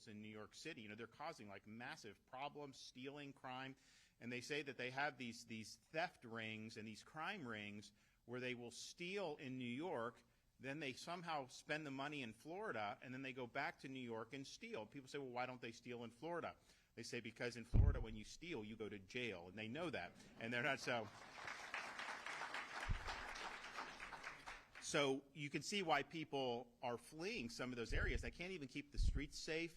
vehicles in New York City. They're causing like massive problems, stealing, crime, and they say that they have these theft rings and these crime rings where they will steal in New York, then they somehow spend the money in Florida, and then they go back to New York and steal. People say, well, why don't they steal in Florida? They say because in Florida, when you steal, you go to jail, and they know that, and they're not so. So you can see why people are fleeing some of those areas. They can't even keep the streets safe.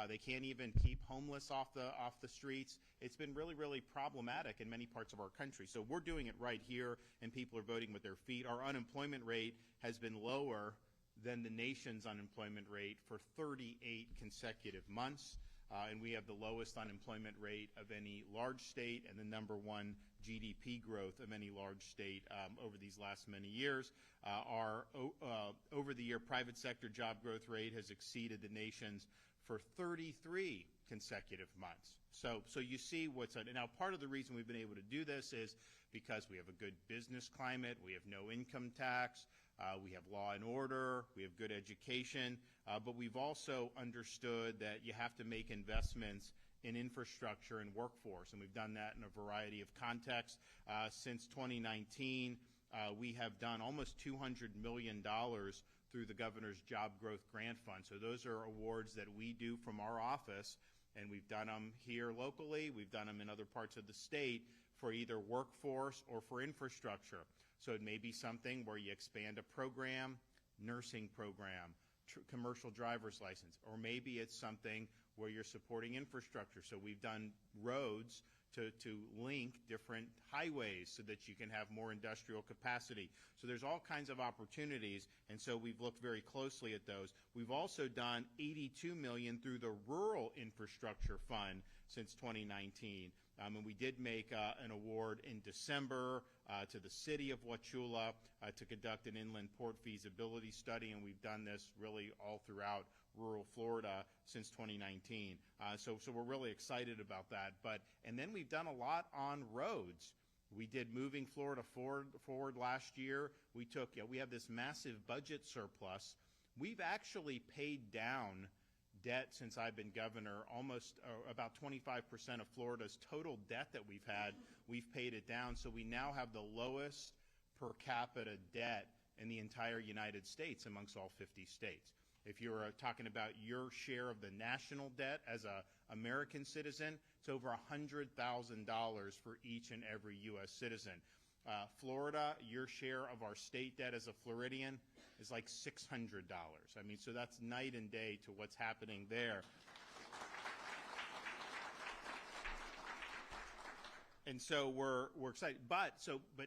They can't even keep homeless off the streets. It's been really, really problematic in many parts of our country. So we're doing it right here, and people are voting with their feet. Our unemployment rate has been lower than the nation's unemployment rate for 38 consecutive months. And we have the lowest unemployment rate of any large state and the #1 GDP growth of any large state over these last many years. Our over-the-year private sector job growth rate has exceeded the nation's for 33 consecutive months. So you see what's – now part of the reason we've been able to do this is because we have a good business climate, we have no income tax, we have law and order, we have good education, but we've also understood that you have to make investments in infrastructure and workforce, and we've done that in a variety of contexts. Since 2019, we have done almost $200 million through the Governor's Job Growth Grant Fund. So those are awards that we do from our office, and we've done them here locally, we've done them in other parts of the state for either workforce or for infrastructure. So it may be something where you expand a program, nursing program, commercial driver's license, or maybe it's something where you're supporting infrastructure. So we've done roads to link different highways so that you can have more industrial capacity. So there's all kinds of opportunities, and so we've looked very closely at those. We've also done $82 million through the Rural Infrastructure Fund since 2019. And we did make an award in December to the city of Wauchula to conduct an inland port feasibility study, and we've done this really all throughout rural Florida since 2019. So we're really excited about that. And then we've done a lot on roads. We did Moving Florida Forward last year. We have this massive budget surplus. We've actually paid down debt since I've been governor. Almost about 25% of Florida's total debt that we've had, we've paid it down. So we now have the lowest per capita debt in the entire United States amongst all 50 states. If you're talking about your share of the national debt as an American citizen, it's over $100,000 for each and every U.S. citizen. Florida, your share of our state debt as a Floridian is like $600. I mean, so that's night and day to what's happening there. And so we're excited. But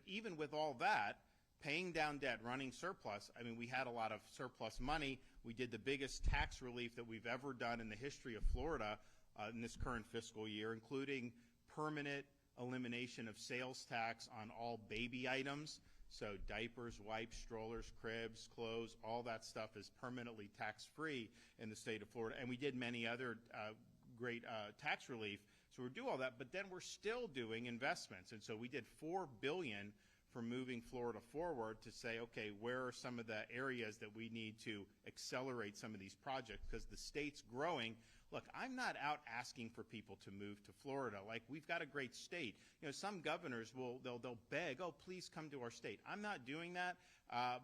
even with all that, paying down debt, running surplus, I mean, we had a lot of surplus money. We did the biggest tax relief that we've ever done in the history of Florida in this current fiscal year, including permanent elimination of sales tax on all baby items. So diapers, wipes, strollers, cribs, clothes, all that stuff is permanently tax-free in the state of Florida. And we did many other great tax relief. So we do all that, but then we're still doing investments. And so we did $4 billion for Moving Florida Forward to say, okay, where are some of the areas that we need to accelerate some of these projects because the state's growing. Look, I'm not out asking for people to move to Florida. Like, we've got a great state. Some governors they'll beg, oh, please come to our state. I'm not doing that,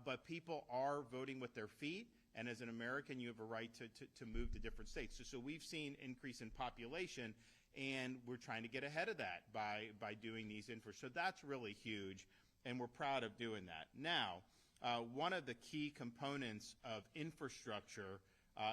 but people are voting with their feet. And as an American, you have a right to move to different states. So we've seen increase in population, and we're trying to get ahead of that by doing these infrastructure. So that's really huge. And we're proud of doing that. Now, one of the key components of infrastructure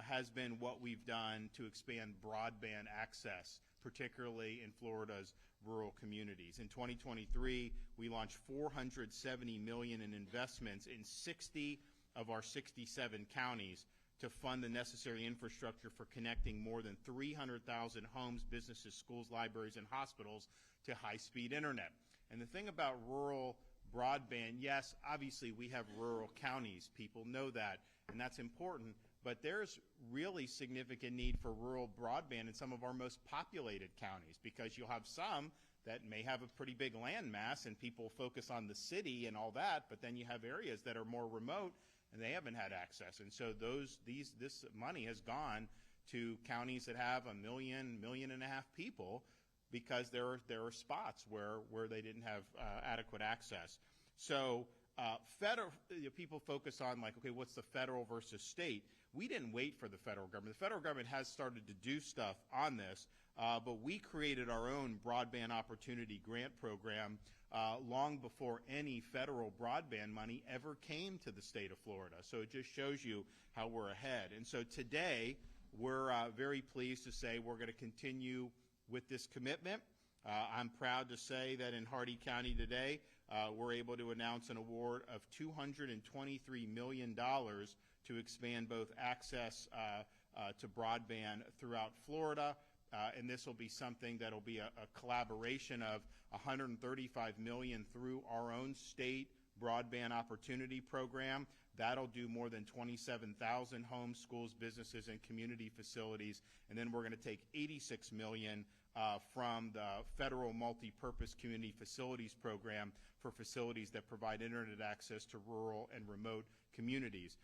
has been what we've done to expand broadband access, particularly in Florida's rural communities. In 2023, we launched $470 million in investments in 60 of our 67 counties to fund the necessary infrastructure for connecting more than 300,000 homes, businesses, schools, libraries, and hospitals to high-speed internet. And the thing about rural broadband, yes, obviously we have rural counties. People know that, and that's important. But there's really significant need for rural broadband in some of our most populated counties because you'll have some that may have a pretty big land mass and people focus on the city and all that, but then you have areas that are more remote and they haven't had access. And so this money has gone to counties that have 1 million, 1.5 million people, because there are spots where they didn't have adequate access. So people focus on, like, okay, what's the federal versus state? We didn't wait for the federal government. The federal government has started to do stuff on this, but we created our own broadband opportunity grant program long before any federal broadband money ever came to the state of Florida. So it just shows you how we're ahead. And so today, we're very pleased to say we're going to continue with this commitment. I'm proud to say that in Hardee County today, we're able to announce an award of $223 million to expand both access to broadband throughout Florida. And this will be something that will be a collaboration of $135 million through our own state broadband opportunity program. That'll do more than 27,000 homes, schools, businesses, and community facilities. And then we're going to take $86 million from the federal multi-purpose community facilities program for facilities that provide internet access to rural and remote communities.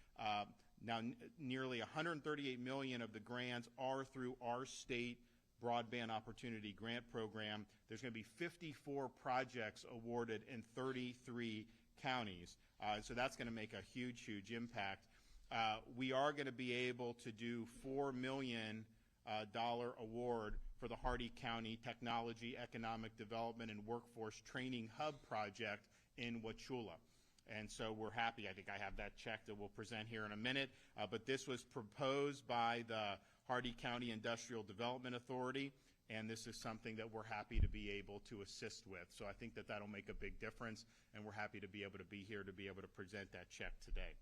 Now, nearly $138 million of the grants are through our state broadband opportunity grant program. There's going to be 54 projects awarded in 33 counties. So that's going to make a huge, huge impact. We are going to be able to do $4 million award for the Hardee County Technology, Economic Development, and Workforce Training Hub project in Wauchula. And so we're happy. I think I have that check that we'll present here in a minute. But this was proposed by the Hardee County Industrial Development Authority, and this is something that we're happy to be able to assist with. So I think that that'll make a big difference, and we're happy to be able to be here to be able to present that check today.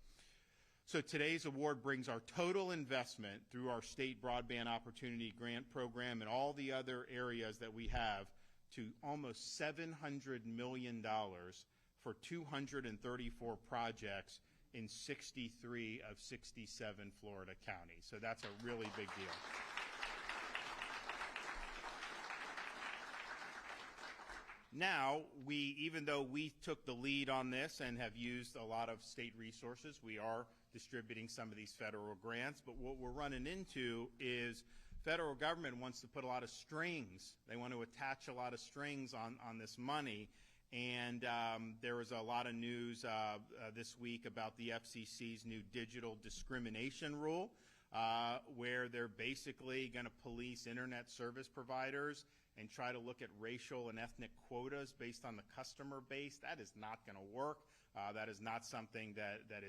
So today's award brings our total investment through our state broadband opportunity grant program and all the other areas that we have to almost $700 million for 234 projects in 63 of 67 Florida counties. So that's a really big deal. Now, even though we took the lead on this and have used a lot of state resources, we are distributing some of these federal grants, but what we're running into is federal government wants to put a lot of strings. They want to attach a lot of strings on this money. And there was a lot of news this week about the FCC's new digital discrimination rule, where they're basically going to police internet service providers and try to look at racial and ethnic quotas based on the customer base. That is not going to work. That is not something that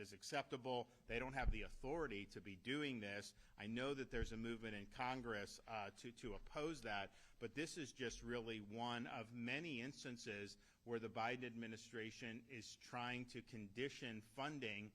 is acceptable. They don't have the authority to be doing this. I know that there's a movement in Congress to oppose that, but this is just really one of many instances where the Biden administration is trying to condition funding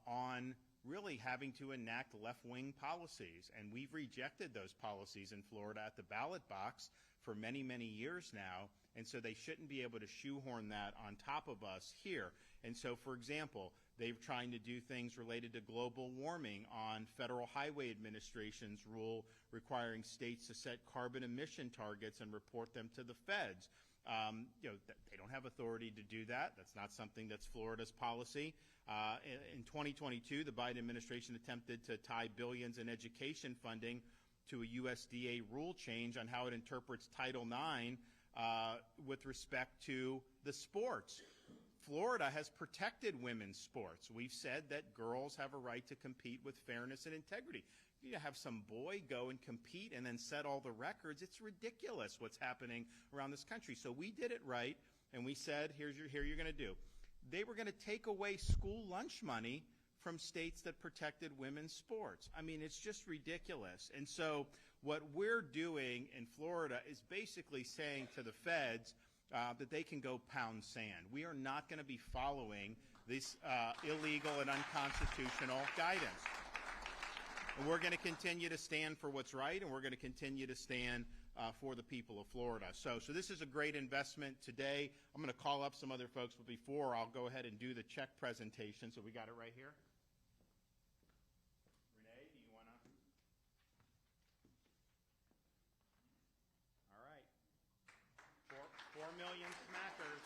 on really having to enact left-wing policies. And we've rejected those policies in Florida at the ballot box for many, many years now. And so they shouldn't be able to shoehorn that on top of us here. And so, for example, they're trying to do things related to global warming on Federal Highway Administration's rule requiring states to set carbon emission targets and report them to the feds. They don't have authority to do that. That's not something that's Florida's policy. In 2022, the Biden administration attempted to tie billions in education funding to a USDA rule change on how it interprets Title IX with respect to the sports. Florida has protected women's sports. We've said that girls have a right to compete with fairness and integrity. You have some boy go and compete and then set all the records. It's ridiculous what's happening around this country. So we did it right, and we said, here you're going to do. They were going to take away school lunch money from states that protected women's sports. I mean, it's just ridiculous. And so what we're doing in Florida is basically saying to the feds that they can go pound sand. We are not going to be following this illegal and unconstitutional guidance. And we're going to continue to stand for what's right, and we're going to continue to stand for the people of Florida. So this is a great investment today. I'm going to call up some other folks, but before, I'll go ahead and do the check presentation. So we got it right here. Renee, do you want to? All right. 4 million smackers.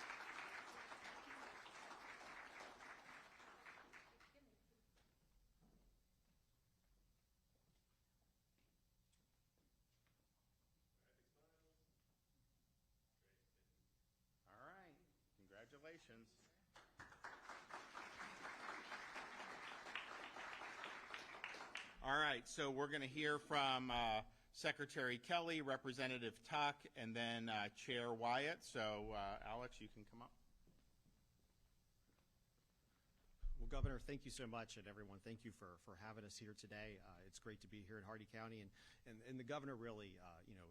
Congratulations. All right, so we're going to hear from Secretary Kelly, Representative Tuck, and then Chair Wyatt. So, Alex, you can come up. Well, Governor, thank you so much, and everyone, thank you for having us here today. It's great to be here in Hardee County, and the governor really,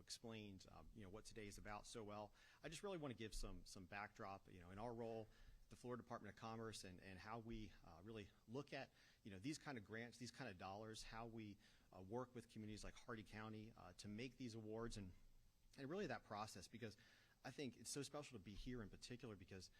explained, what today is about so well. I just really want to give some backdrop, in our role, the Florida Department of Commerce, and how we really look at, these kind of grants, these kind of dollars, how we work with communities like Hardee County to make these awards, and really that process, because I think it's so special to be here in particular because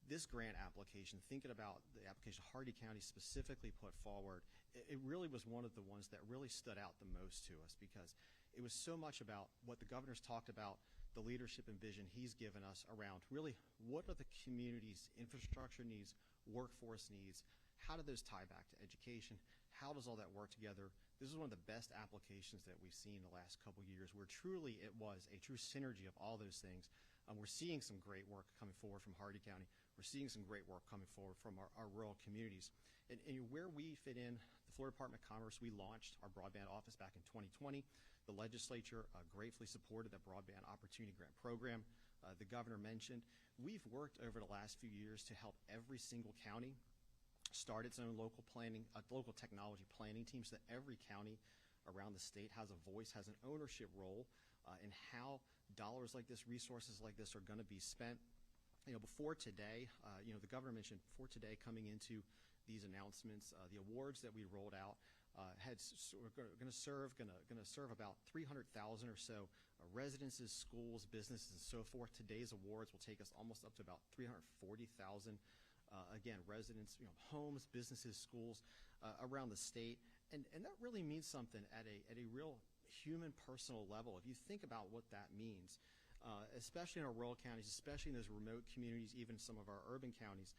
this grant application, thinking about the application Hardee County specifically put forward, it really was one of the ones that really stood out the most to us because it was so much about what the governor's talked about, the leadership and vision he's given us around really what are the community's infrastructure needs, workforce needs, how do those tie back to education, how does all that work together? This is one of the best applications that we've seen in the last couple of years where truly it was a true synergy of all those things. We're seeing some great work coming forward from Hardee County. We're seeing some great work coming forward from our rural communities. And where we fit in, the Florida Department of Commerce, we launched our broadband office back in 2020. The legislature gratefully supported the Broadband Opportunity Grant Program the governor mentioned. We've worked over the last few years to help every single county start its own local planning, local technology planning team so that every county around the state has a voice, has an ownership role in how dollars like this, resources like this are going to be spent. Before today, the governor mentioned before today coming into these announcements, the awards that we rolled out we're going to serve about 300,000 or so residences, schools, businesses, and so forth. Today's awards will take us almost up to about 340,000. Again, residents, homes, businesses, schools around the state, and that really means something at a real human, personal level. If you think about what that means, especially in our rural counties, especially in those remote communities, even some of our urban counties,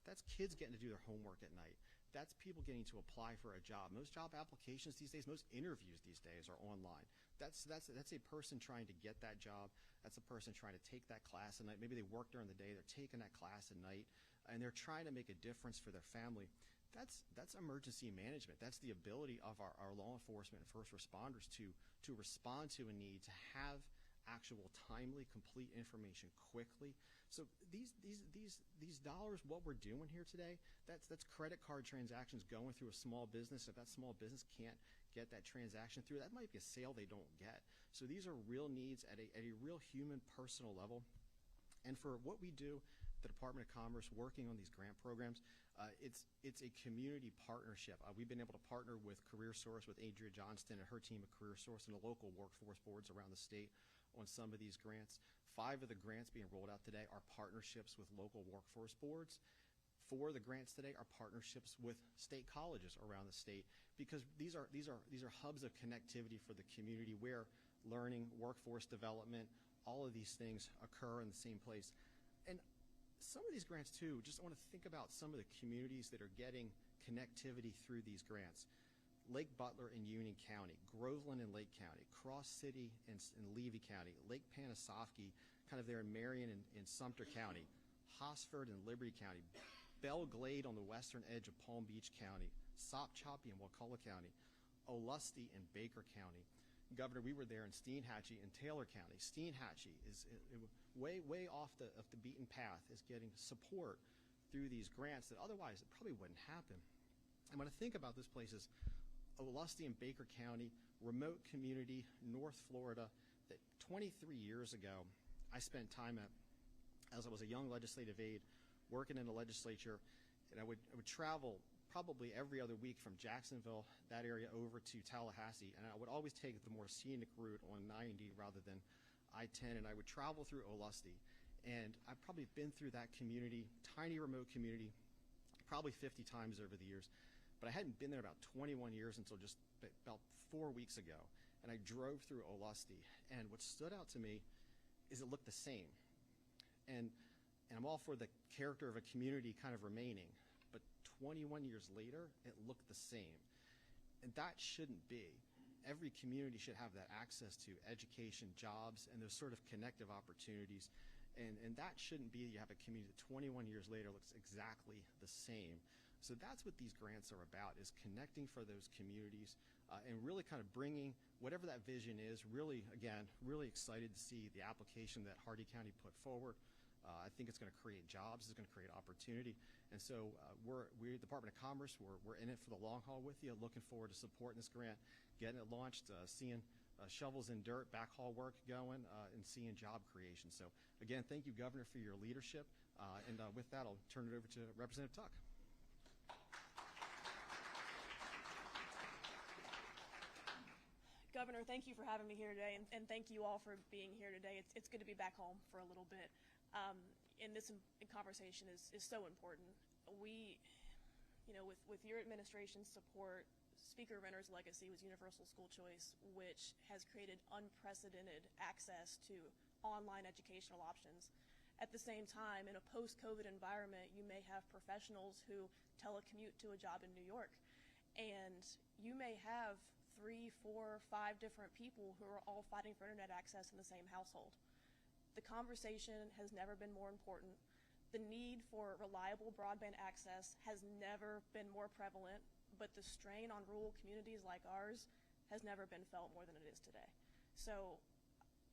that's kids getting to do their homework at night. That's people getting to apply for a job. Most job applications these days, most interviews these days are online. That's a person trying to get that job. That's a person trying to take that class at night. Maybe they work during the day, they're taking that class at night, and they're trying to make a difference for their family. That's emergency management. That's the ability of our law enforcement and first responders to respond to a need, to have actual, timely, complete information quickly. So these dollars, what we're doing here today, that's credit card transactions going through a small business. If that small business can't get that transaction through, that might be a sale they don't get. So these are real needs at a real human, personal level. And for what we do, the Department of Commerce working on these grant programs, it's a community partnership. We've been able to partner with CareerSource, with Adria Johnston and her team at CareerSource and the local workforce boards around the state on some of these grants. 5 of the grants being rolled out today are partnerships with local workforce boards. 4 of the grants today are partnerships with state colleges around the state because these are hubs of connectivity for the community where learning, workforce development, all of these things occur in the same place. And some of these grants too, just want to think about some of the communities that are getting connectivity through these grants. Lake Butler in Union County, Groveland in Lake County, Cross City in Levy County, Lake Panasoffkee kind of there in Marion in Sumter County, Hosford in Liberty County, Belle Glade on the western edge of Palm Beach County, Sopchoppy in Wakulla County, Olustee in Baker County. Governor, we were there in Steinhatchee in Taylor County. Steinhatchee is way off the beaten path, is getting support through these grants that otherwise it probably wouldn't happen. And when I think about this places, Olustee and Baker County, remote community, North Florida, that 23 years ago I spent time at as I was a young legislative aide working in the legislature, and I would travel probably every other week from Jacksonville, that area, over to Tallahassee, and I would always take the more scenic route on 90 rather than I-10, and I would travel through Olustee, and I've probably been through that community, tiny remote community, probably 50 times over the years, but I hadn't been there about 21 years until just about 4 weeks ago, and I drove through Olustee, and what stood out to me is it looked the same, and I'm all for the character of a community kind of remaining, but 21 years later, it looked the same. And that shouldn't be. Every community should have that access to education, jobs, and those sort of connective opportunities. And that shouldn't be. You have a community that 21 years later looks exactly the same. So that's what these grants are about, is connecting for those communities and really kind of bringing whatever that vision is. Really, again, really excited to see the application that Hardee County put forward. I think it's going to create jobs. It's going to create opportunity. And so we're Department of Commerce. We're in it for the long haul with you. Looking forward to supporting this grant, getting it launched, seeing shovels in dirt, backhaul work going, and seeing job creation. So again, thank you, Governor, for your leadership. And with that, I'll turn it over to Representative Tuck. Governor, thank you for having me here today, and thank you all for being here today. It's good to be back home for a little bit. And this conversation is so important. We, with your administration's support, Speaker Renner's legacy was universal school choice, which has created unprecedented access to online educational options. At the same time, in a post-COVID environment, you may have professionals who telecommute to a job in New York, and you may have 3, 4, 5 different people who are all fighting for internet access in the same household. The conversation has never been more important. The need for reliable broadband access has never been more prevalent, but the strain on rural communities like ours has never been felt more than it is today. So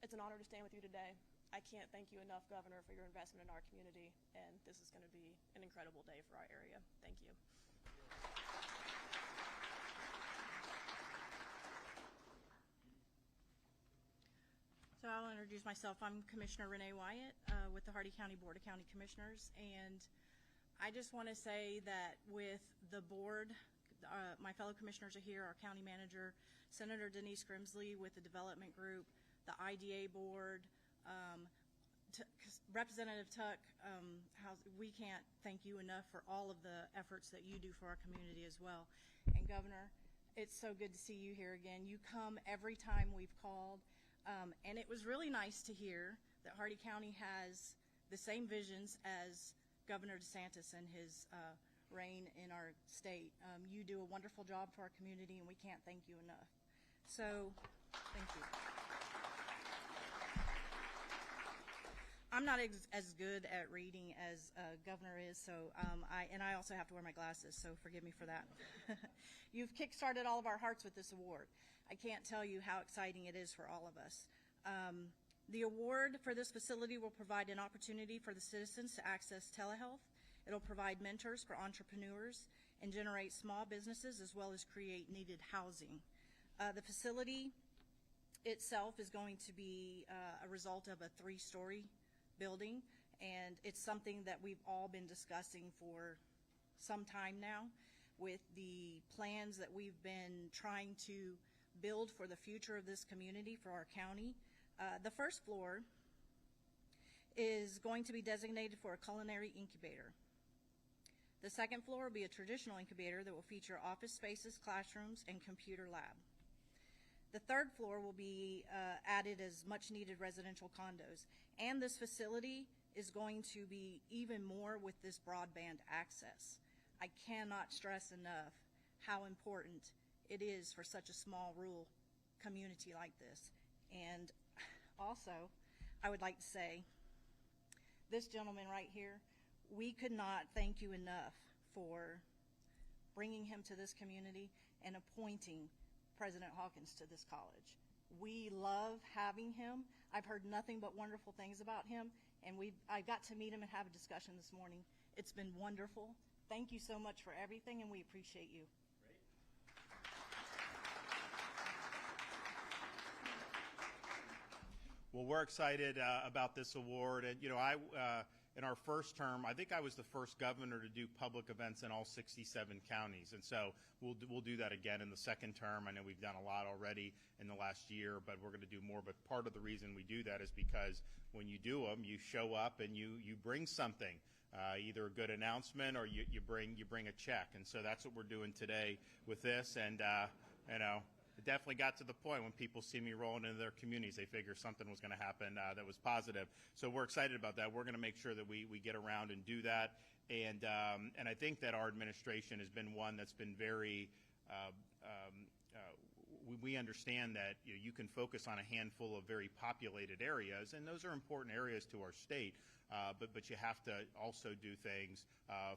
it's an honor to stand with you today. I can't thank you enough, Governor, for your investment in our community, and this is going to be an incredible day for our area. Thank you. So I'll introduce myself. I'm Commissioner Renee Wyatt with the Hardee County Board of County Commissioners, and I just want to say that with the board, my fellow commissioners are here, our county manager, Senator Denise Grimsley with the development group, the IDA board, Representative Tuck, we can't thank you enough for all of the efforts that you do for our community as well. And Governor, it's so good to see you here again. You come every time we've called. And it was really nice to hear that Hardee County has the same visions as Governor DeSantis and his reign in our state. You do a wonderful job for our community, and we can't thank you enough. So, thank you. I'm not as good at reading as Governor is, so I also have to wear my glasses, so forgive me for that. You've kickstarted all of our hearts with this award. I can't tell you how exciting it is for all of us. The award for this facility will provide an opportunity for the citizens to access telehealth. It'll provide mentors for entrepreneurs and generate small businesses as well as create needed housing. The facility itself is going to be a result of a 3-story building, and it's something that we've all been discussing for some time now with the plans that we've been trying to build for the future of this community, for our county. The first floor is going to be designated for a culinary incubator. The second floor will be a traditional incubator that will feature office spaces, classrooms, and computer lab. The third floor will be added as much needed residential condos. And this facility is going to be even more with this broadband access. I cannot stress enough how important it is for such a small rural community like this. And also, I would like to say, this gentleman right here, we could not thank you enough for bringing him to this community and appointing President Hawkins to this college. We love having him. I've heard nothing but wonderful things about him, and I got to meet him and have a discussion this morning. It's been wonderful. Thank you so much for everything, and we appreciate you. Well, we're excited about this award, and in our first term, I think I was the first governor to do public events in all 67 counties, and so we'll do that again in the second term. I know we've done a lot already in the last year, but we're going to do more. But part of the reason we do that is because when you do them, you show up and you bring something, either a good announcement or you bring a check, and so that's what we're doing today with this, and it definitely got to the point when people see me rolling into their communities, they figure something was going to happen that was positive. So we're excited about that. We're going to make sure that we get around and do that. And I think that our administration has been one that's been very we understand that you can focus on a handful of very populated areas, and those are important areas to our state. But you have to also do things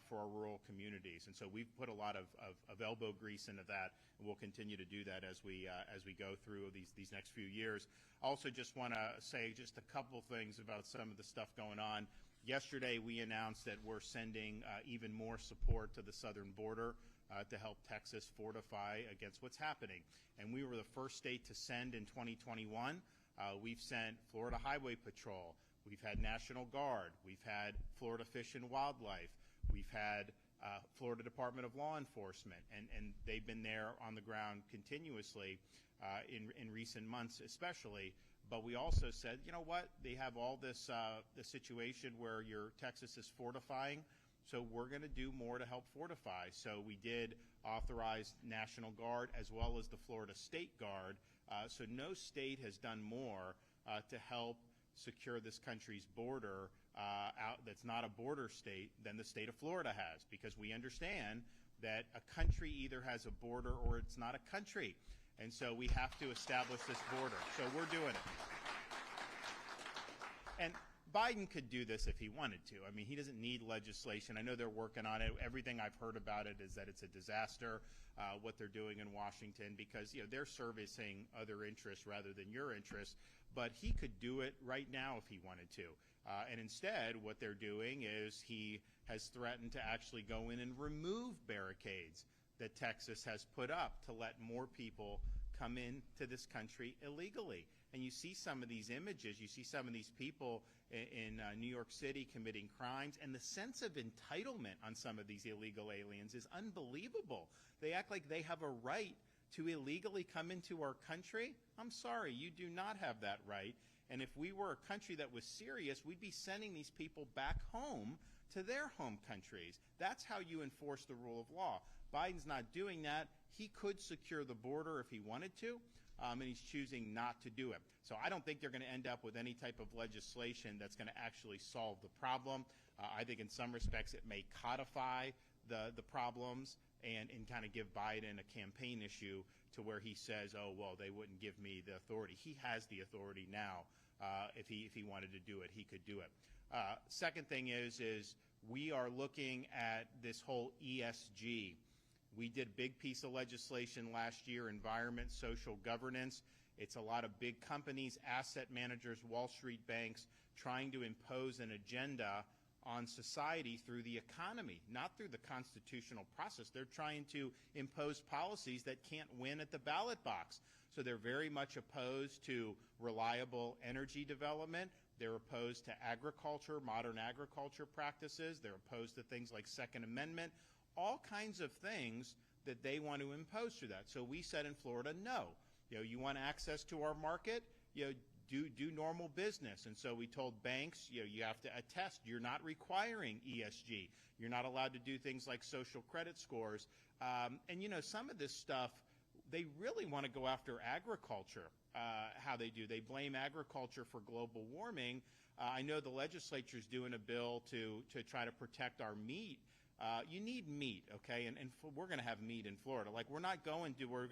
for our rural communities, and so we've put a lot of elbow grease into that, and we'll continue to do that as we go through these next few years. I also just want to say just a couple things about some of the stuff going on. Yesterday, we announced that we're sending even more support to the southern border to help Texas fortify against what's happening. And we were the first state to send in 2021. We've sent Florida Highway Patrol. We've had National Guard. We've had Florida Fish and Wildlife. We've had Florida Department of Law Enforcement, and they've been there on the ground continuously in recent months especially. But we also said, you know what, they have all this the situation where your Texas is fortifying, so we're going to do more to help fortify. So we did authorize National Guard as well as the Florida State Guard. So no state has done more to help secure this country's border that's not a border state than the state of Florida has, because we understand that a country either has a border or it's not a country. And so we have to establish this border. So we're doing it. And Biden could do this if he wanted to. I mean, he doesn't need legislation. I know they're working on it. Everything I've heard about it is that it's a disaster, what they're doing in Washington, because they're servicing other interests rather than your interests. But he could do it right now if he wanted to. And instead, what they're doing is he has threatened to actually go in and remove barricades that Texas has put up to let more people come into this country illegally. And you see some of these images, you see some of these people in New York City committing crimes, and the sense of entitlement on some of these illegal aliens is unbelievable. They act like they have a right to illegally come into our country. I'm sorry, you do not have that right. And if we were a country that was serious, we'd be sending these people back home to their home countries. That's how you enforce the rule of law. Biden's not doing that. He could secure the border if he wanted to, and he's choosing not to do it. So I don't think they're going to end up with any type of legislation that's going to actually solve the problem. I think in some respects it may codify the problems and kind of give Biden a campaign issue to where he says, oh, well, they wouldn't give me the authority. He has the authority now. If he wanted to do it, he could do it. Second thing is we are looking at this whole ESG. We did a big piece of legislation last year, environment, social governance. It's a lot of big companies, asset managers, Wall Street banks, trying to impose an agenda on society through the economy, not through the constitutional process. They're trying to impose policies that can't win at the ballot box. So they're very much opposed to reliable energy development. They're opposed to agriculture, modern agriculture practices. They're opposed to things like Second Amendment, all kinds of things that they want to impose through that. So we said in Florida, no. You want access to our market? Do normal business. And so we told banks, you have to attest you're not requiring ESG. You're not allowed to do things like social credit scores. And some of this stuff, they really want to go after agriculture, how they do. They blame agriculture for global warming. I know the legislature's doing a bill to try to protect our meat. You need meat, okay? And we're going to have meat in Florida. Like, we're going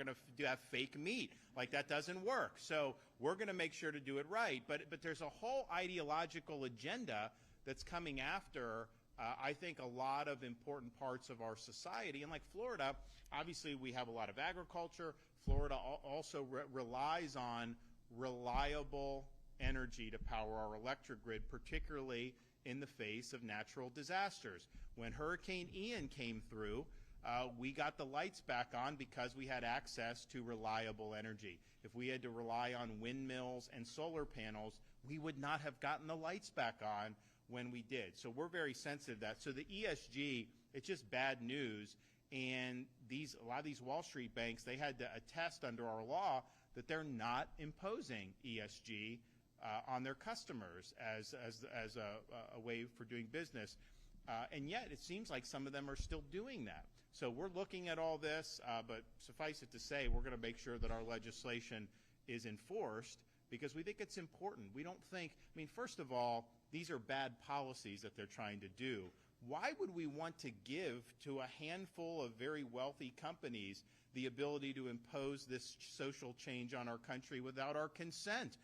to have fake meat. Like, that doesn't work. So we're going to make sure to do it right. But there's a whole ideological agenda that's coming after, I think, a lot of important parts of our society. And like Florida, obviously we have a lot of agriculture. Florida also relies on reliable energy to power our electric grid, particularly in the face of natural disasters. When Hurricane Ian came through, we got the lights back on because we had access to reliable energy. If we had to rely on windmills and solar panels, we would not have gotten the lights back on when we did. So we're very sensitive to that. So the ESG, it's just bad news. And a lot of these Wall Street banks, they had to attest under our law that they're not imposing ESG on their customers as a way for doing business. And yet it seems like some of them are still doing that. So we're looking at all this, but suffice it to say, we're going to make sure that our legislation is enforced because we think it's important. We don't think, first of all, these are bad policies that they're trying to do. why would we want to give to a handful of very wealthy companies the ability to impose this social change on our country without our consent?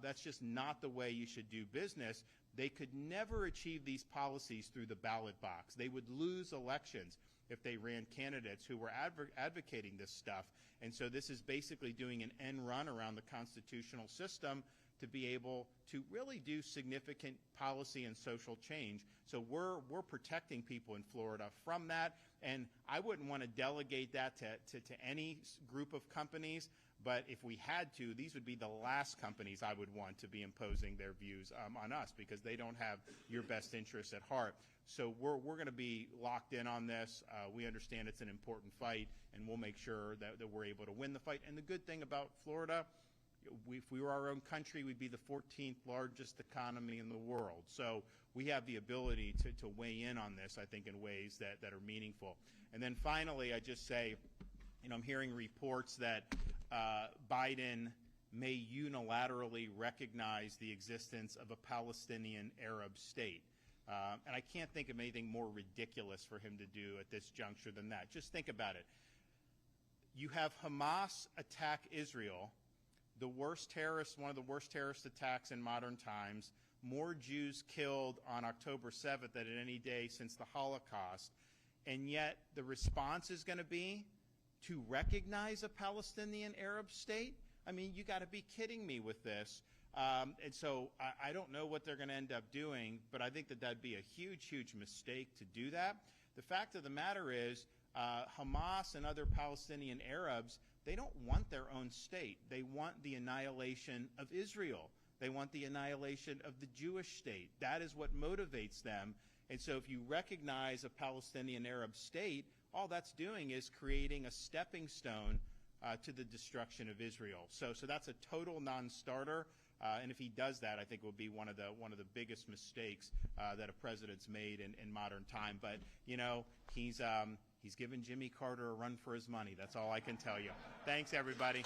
That's just not the way you should do business. They could never achieve these policies through the ballot box. They would lose elections if they ran candidates who were advocating this stuff. And so this is basically doing an end run around the constitutional system to be able to really do significant policy and social change. So we're protecting people in Florida from that, and I wouldn't want to delegate that to any group of companies, but if we had to, these would be the last companies I would want to be imposing their views on us, because they don't have your best interests at heart. So we're going to be locked in on this. We understand it's an important fight, and we'll make sure that we're able to win the fight. And the good thing about Florida, if we were our own country, we'd be the 14th largest economy in the world. So we have the ability to weigh in on this, I think, in ways that are meaningful. And then finally, I just say, I'm hearing reports that Biden may unilaterally recognize the existence of a Palestinian Arab state. And I can't think of anything more ridiculous for him to do at this juncture than that. Just think about it. You have Hamas attack Israel, one of the worst terrorist attacks in modern times, more Jews killed on October 7th than at any day since the Holocaust, and yet the response is going to be to recognize a Palestinian Arab state? I mean, you got to be kidding me with this. And so I don't know what they're going to end up doing, but I think that that'd be a huge, huge mistake to do that. The fact of the matter is, Hamas and other Palestinian Arabs, they don't want their own state. They want the annihilation of Israel. They want the annihilation of the Jewish state. That is what motivates them. And so if you recognize a Palestinian Arab state, all that's doing is creating a stepping stone to the destruction of Israel. So that's a total non-starter. And if he does that, I think it will be one of the biggest mistakes that a president's made in modern time. But he's given Jimmy Carter a run for his money. That's all I can tell you. Thanks, everybody.